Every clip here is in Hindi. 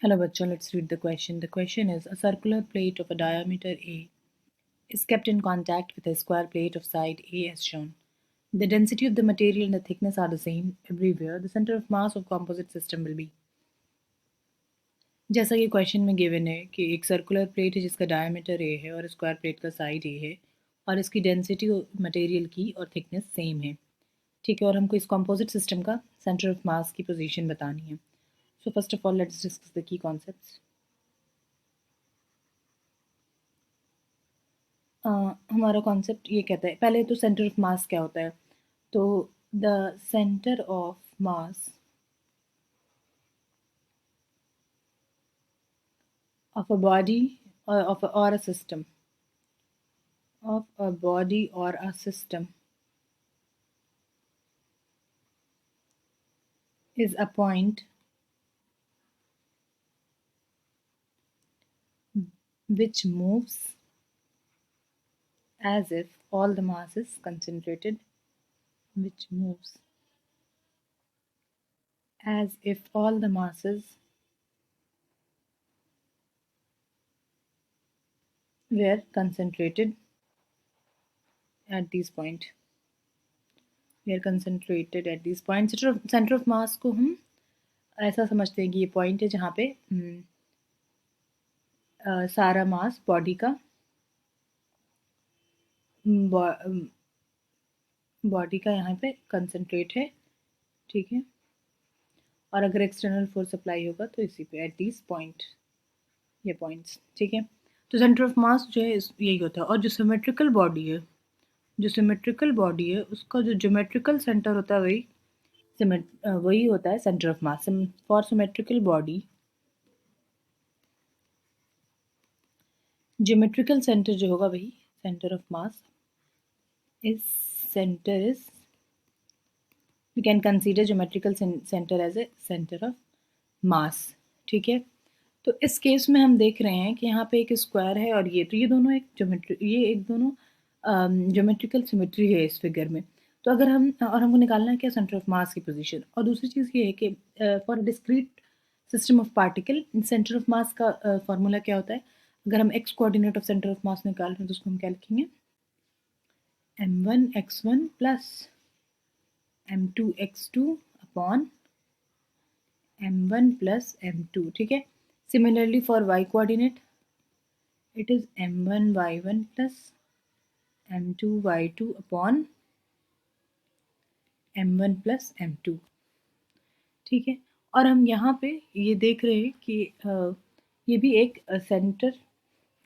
Hello, bachcho. Let's read the question. The question is a circular plate of a diameter A is kept in contact with a square plate of side A as shown. The density of the material and the thickness are the same everywhere. The center of mass of composite system will be. जैसा कि क्वेश्चन में गिवन है कि एक सर्कुलर प्लेट है जिसका डायमीटर ए है और स्क्वायर प्लेट का साइड ए है और इसकी डेंसिटी मटेरियल की और थिकनेस सेम है, ठीक है, और हमको इस कॉम्पोजिट सिस्टम का सेंटर ऑफ मास की पोजीशन बतानी है. So first of all let's discuss the key concepts. हमारा कॉन्सेप्ट ये कहता है, पहले तो सेंटर ऑफ मास क्या होता है. तो the centre of mass of a body or a system of a body or a system is a point which moves as if all the mass is concentrated, which moves as if all the masses were concentrated at this point. We are concentrated at this point. Center of mass को हम ऐसा समझते हैं कि ये पॉइंट है जहाँ पे सारा मास बॉडी का बॉडी का यहाँ पे कंसंट्रेट है, ठीक है, और अगर एक्सटर्नल फोर्स अप्लाई होगा तो इसी पे एट दिस पॉइंट, ये पॉइंट्स, ठीक है. तो सेंटर ऑफ मास जो है यही होता है. और जो सिमेट्रिकल बॉडी है, उसका जो ज्योमेट्रिकल सेंटर होता है वही होता है centre of mass. For symmetrical body geometrical centre जो होगा वही centre of mass is we can consider geometrical center as a center of mass, ठीक है. तो इस केस में हम देख रहे हैं कि यहाँ पे एक स्क्वायर है और ये दोनों एक ज्योमेट्रिकल सिमेट्री है इस फिगर में. तो अगर हमको निकालना है क्या, सेंटर ऑफ मास की पोजीशन. और दूसरी चीज़ ये है कि for discrete system of particle centre of mass का फॉर्मूला क्या होता है. अगर हम x coordinate of centre of mass निकाल रहे हैं तो उसको हम क्या लिखेंगे, m1x1 plus m2x2 upon m1 plus m2, ठीक है. Similarly for y coordinate it is m1y1 plus m2y2 upon m1 plus m2, ठीक है. और हम यहाँ पे ये देख रहे हैं कि ये भी एक सेंटर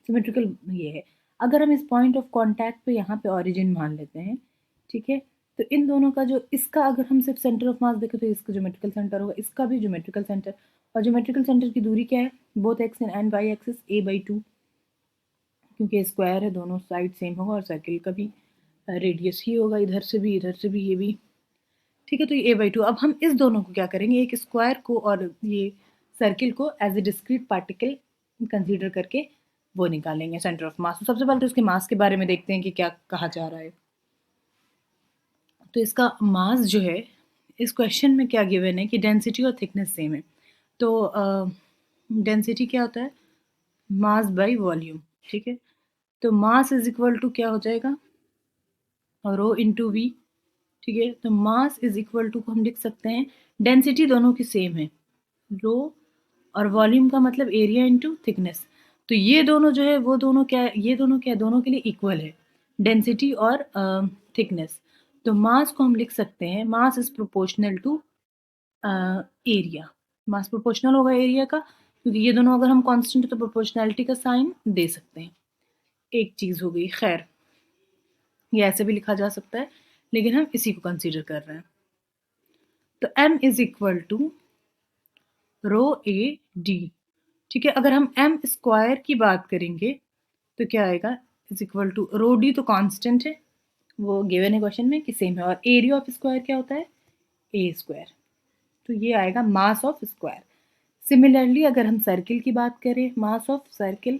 सिमेट्रिकल ये है. अगर हम इस पॉइंट ऑफ कांटेक्ट पे यहाँ पे ओरिजिन मान लेते हैं, ठीक है, तो इन दोनों का जो इसका अगर हम सिर्फ सेंटर ऑफ मास देखें तो इसका ज्योमेट्रिकल सेंटर होगा, इसका भी ज्योमेट्रिकल सेंटर. और ज्योमेट्रिकल सेंटर की दूरी क्या है, both x and y axis a/2, क्योंकि स्क्वायर है दोनों साइड सेम होगा और सर्किल का भी रेडियस ही होगा, इधर से भी ये भी, ठीक है. तो ये a/2. अब हम इस दोनों को क्या करेंगे, एक स्क्वायर को और ये सर्किल को as a discrete particle consider करके वो निकालेंगे सेंटर ऑफ मास. सबसे पहले तो इसके मास के बारे में देखते हैं कि क्या कहा जा रहा है. तो इसका मास जो है इस क्वेश्चन में क्या गिवन है कि डेंसिटी और थिकनेस सेम है. तो डेंसिटी क्या होता है, मास बाय वॉल्यूम, ठीक है. तो मास इज इक्वल टू क्या हो जाएगा, रो इंटू वी, ठीक है. तो मास इज इक्वल टू को हम लिख सकते हैं, डेंसिटी दोनों की सेम है, रो, और वॉल्यूम का मतलब एरिया इंटू थिकनेस. तो ये दोनों जो है वो दोनों क्या है, ये दोनों क्या है, दोनों के लिए इक्वल है डेंसिटी और थिकनेस. तो मास को हम लिख सकते हैं, mass is proportional to area. Mass proportional होगा एरिया का, क्योंकि ये दोनों अगर हम कांस्टेंट है तो प्रोपोर्शनैलिटी का साइन दे सकते हैं. एक चीज़ हो गई. खैर, ये ऐसे भी लिखा जा सकता है, लेकिन हम इसी को कंसीडर कर रहे हैं. तो m is equal to rho a d, ठीक है. अगर हम m स्क्वायर की बात करेंगे तो क्या आएगा, is equal to rho d तो कांस्टेंट है, वो गिवन है क्वेश्चन में कि सेम है, और एरिया ऑफ स्क्वायर क्या होता है, ए स्क्वायर. तो ये आएगा मास ऑफ स्क्वायर. सिमिलरली अगर हम सर्किल की बात करें, मास ऑफ सर्किल,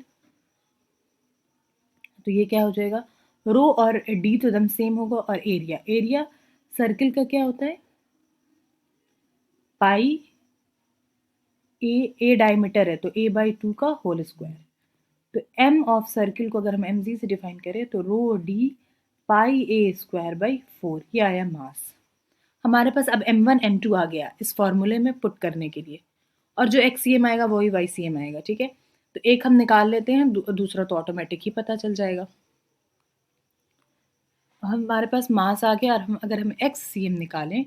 तो ये क्या हो जाएगा, रो और डी तो एकदम सेम होगा, और एरिया सर्किल का क्या होता है, पाई ए डायमीटर है तो a/2 का होल स्क्वायर। तो m ऑफ सर्किल को अगर हम mg से डिफाइन करें तो rho D pi a square by 4, ये आया मास। हमारे पास अब m1 m2 आ गया इस फॉर्मूले में पुट करने के लिए, और जो xcm आएगा वही ycm आएगा, ठीक है। तो एक हम निकाल लेते हैं, दूसरा तो ऑटोमेटिक ही पता चल जाएगा। हमारे पास मास आ गया, और अगर हम xcm निकालें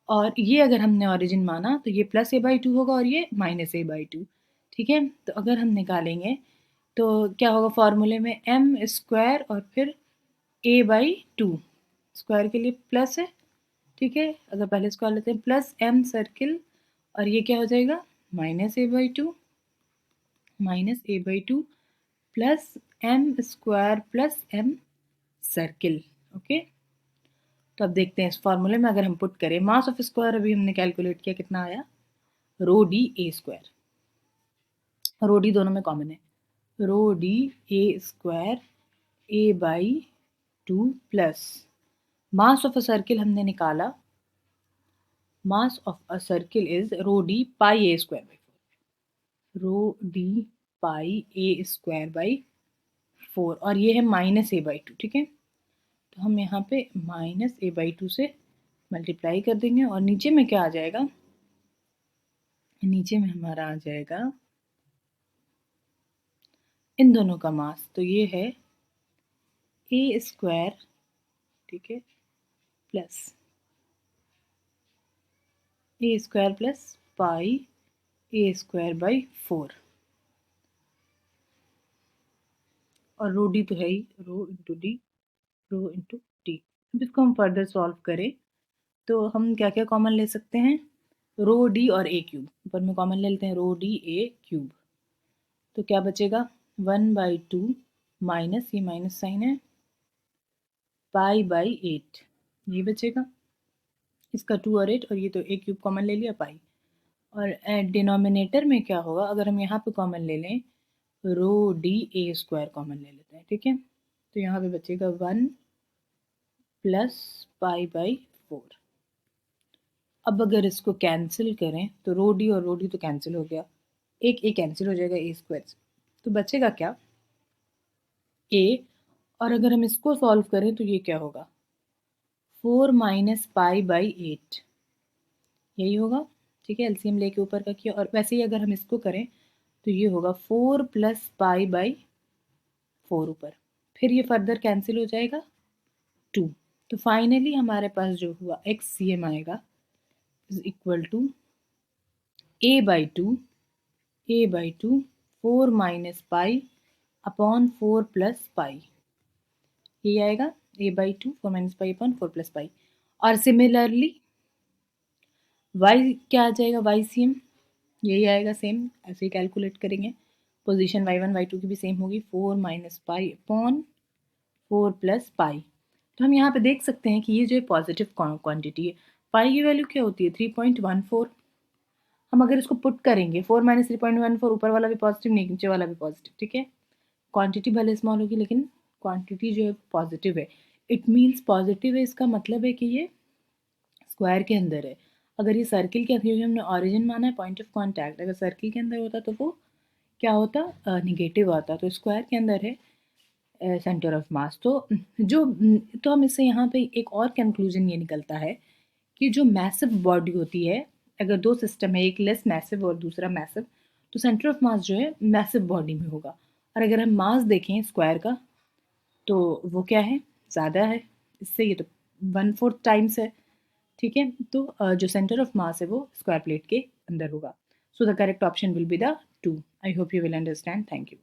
और ये अगर हमने ओरिजिन माना तो ये प्लस a/2 होगा और ये माइनस a/2, ठीक है। तो अगर हम निकालेंगे तो क्या होगा, फॉर्मूले में m स्क्वायर और फिर a/2 स्क्वायर के लिए प्लस है, ठीक है। अगर पहले स्क्वायर लेते हैं प्लस m सर्किल, और ये क्या हो जाएगा minus a/2 plus m square plus m circle, okay. तो अब देखते हैं इस फॉर्मूले में अगर हम पुट करें, मास ऑफ स्क्वायर अभी हमने कैलकुलेट किया, कितना आया, rho D A square. Rho D दोनों में कॉमन है, rho D A square a/2 plus mass of a circle हमने निकाला, mass of a circle is rho D pi a square by 4, rho D pi a square by 4, और ये है माइनस a/2, ठीक है। तो हम यहाँ पे माइनस a/2 से मल्टीप्लाई कर देंगे, और नीचे में क्या आ जाएगा, नीचे में हमारा आ जाएगा इन दोनों का मास, तो ये है a स्क्वायर, ठीक है, plus a square plus pi a square by 4, और रो डी तो है ही, rho into D, rho into D. अब इसको हम फर्दर सॉल्व करें तो हम क्या क्या कॉमन ले सकते हैं, रो डी और a क्यूब, ऊपर में कॉमन ले लेते हैं, रो डी a क्यूब। तो क्या बचेगा 1/2 माइनस, ये माइनस साइन है, पाई/8, ये बचेगा, इसका 2 और 8, और ये तो a क्यूब कॉमन ले लिया पाई। और डिनोमिनेटर में क्या होगा, अगर हम यहाँ पे कॉमन ले लें, रो डी ए स्क्वायर कॉमन ले लेते हैं, ठीक है। तो यहाँ पे बचेगा 1 प्लस पाई/4। अब अगर इसको कैंसिल करें तो रो डी और रो डी तो कैंसिल हो गया, एक ए कैंसिल हो जाएगा ए स्क्वायर से, तो बचेगा क्या, ए। और अगर हम इसको सॉल्व करें तो ये क्या होगा, 4 माइनस पाई/8, यही होगा, ठीक है। एलसीएम लेके ऊपर का किया, और वैसे ही अगर हम इसको करें तो ये होगा 4 प्लस पाई/4 ऊपर, फिर ये फर्दर कैंसिल हो जाएगा 2। तो फाइनली हमारे पास जो हुआ xcm आएगा is equal to a/2 4 minus pi upon 4 plus pi, ये आएगा a/2 4 minus pi upon 4 plus pi. और सिमिलरली y क्या आ जाएगा, ycm यही आएगा, सेम ऐसे ही कैलकुलेट करेंगे, पोजीशन y1 y2 की भी सेम होगी, 4 माइनस पाई अपॉन 4 प्लस पाई। तो हम यहाँ पे देख सकते हैं कि ये जो पॉजिटिव क्वांटिटी है, पाई की वैल्यू क्या होती है 3.14। हम अगर इसको पुट करेंगे 4 माइनस 3.14, ऊपर वाला भी पॉजिटिव नीचे वाला भी पॉजिटिव, ठीक है। क्वांटिटी भले स्मॉल होगी लेकिन क्वांटिटी जो है पॉजिटिव है, इट मीन्स पॉजिटिव है, इसका मतलब है कि ये स्क्वायर के अंदर है। अगर ये सर्किल के अंदर, हमने ऑरिजिन माना है पॉइंट ऑफ कॉन्टैक्ट, अगर सर्किल के अंदर होता तो वो क्या होता, निगेटिव आता, तो स्क्वायर के अंदर है सेंटर ऑफ मास। तो जो तो हम इससे यहाँ पे एक और कंक्लूजन ये निकलता है कि जो मैसिव बॉडी होती है, अगर दो सिस्टम है, एक लेस मैसिव और दूसरा मैसिव, तो सेंटर ऑफ मास जो है मैसिव बॉडी में होगा। और अगर हम मास देखें स्क्वायर का तो वो क्या है, ज़्यादा है इससे, ये तो 1/4 टाइम्स है, ठीक है। तो जो सेंटर ऑफ मास है वो स्क्वायर प्लेट के अंदर होगा। So the correct option will be the 2। I hope you will understand. Thank you.